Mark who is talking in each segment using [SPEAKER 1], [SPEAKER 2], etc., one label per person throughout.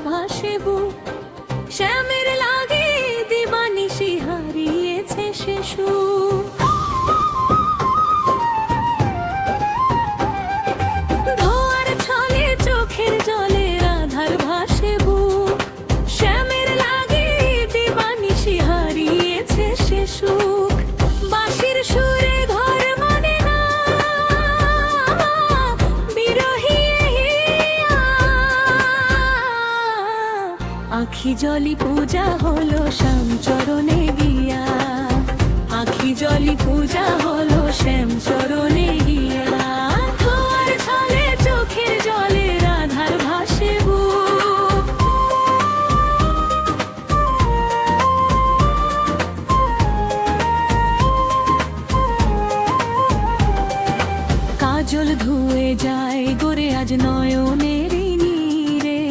[SPEAKER 1] ভাসে বুক, শ্যামের লাগে দিবানিশি হারিয়েছে সে সুখ। ধোয়ার ছলে চোখের জলে রাধার ভাসে বুক, শ্যামের লাগে দিবানিশি হারিয়েছে সে সুখ। বাঁশির সুরে ঘর মানে না বিরহী আখি জলি পূজা হলো শ্যাম চরণে গিয়া, আখি জলি পূজা হলো শ্যাম চরণে গিয়া। ধোয়ার ছলে চোখের জলে রাধার ভাসে বুক। কাজল ধুয়ে যায় গোরে আজ নয়নের নীরে,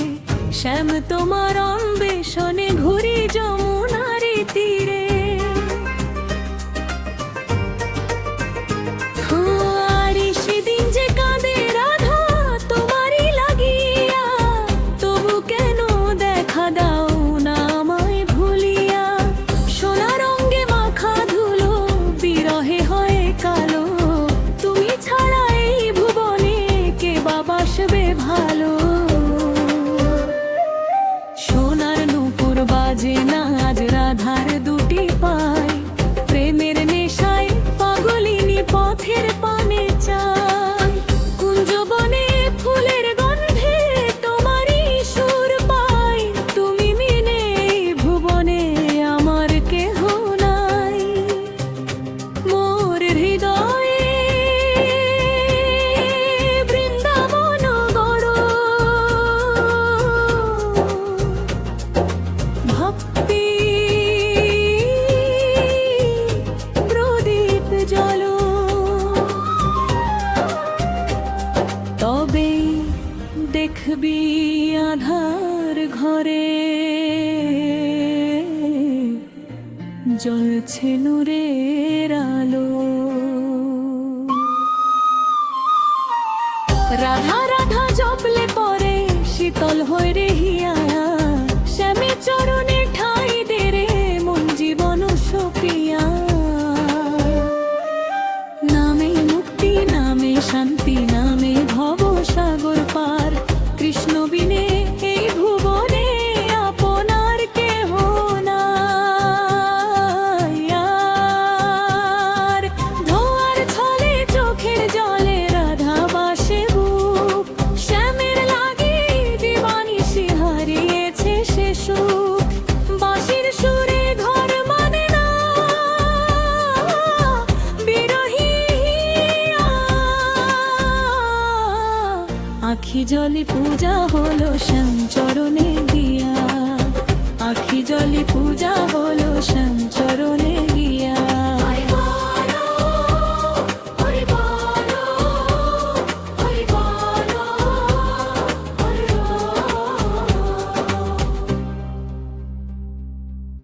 [SPEAKER 1] শ্যাম তোমার অন্বেষণে ঘুরি যমুনার তীরে। আর সেদিন যে কাঁদে রাধা তোমারই লাগিয়া, তবু কেন দেখা দাও না আমায় ভুলিয়া। সোনা রঙে মাখা ধুলো বিরহে হয় কালো, তুমি ছাড়া এই ভুবনে কে বা বাসবে ভালো। সোনার নূপুর বাজে না আজ রাধার দুটি পায়, প্রেমের নেশায় পাগলিনী পথের পানে চায়। কুঞ্জবনে ফুলের গন্ধে তোমারই সুর পাই, তুমি মিনে এই ভুবনে আমার কেহ নাই। মোর হৃদয়ে বৃন্দাবন গড়, ভক্তি প্রদীপ জ্বল, তবে দেখবি আধার ঘরে জ্বলছে নূরের আলো। রাধা রাধা জপলে পরে শীতল হয়ে রে হিয়া, শ্যামে চরণে ঠাই দে রে মন জীবন সপিয়া। নামে মুক্তি নামে শান্তি নামে ভব সাগর পার, কৃষ্ণ বিনে এই ভুবনে আপনার কেহ নাই আর। ধোয়ার ছলে চোখের জলে রাধা বাসে বুক, শ্যামের লাগে দিবানিশি হারিয়েছে সে সুখ। বাঁশির সুরে ঘর মানে না বিরহী আখি জলি পূজা হলো শ্যাম চরণে গিয়া, আখি জলি পূজা হলো শ্যাম চরণে।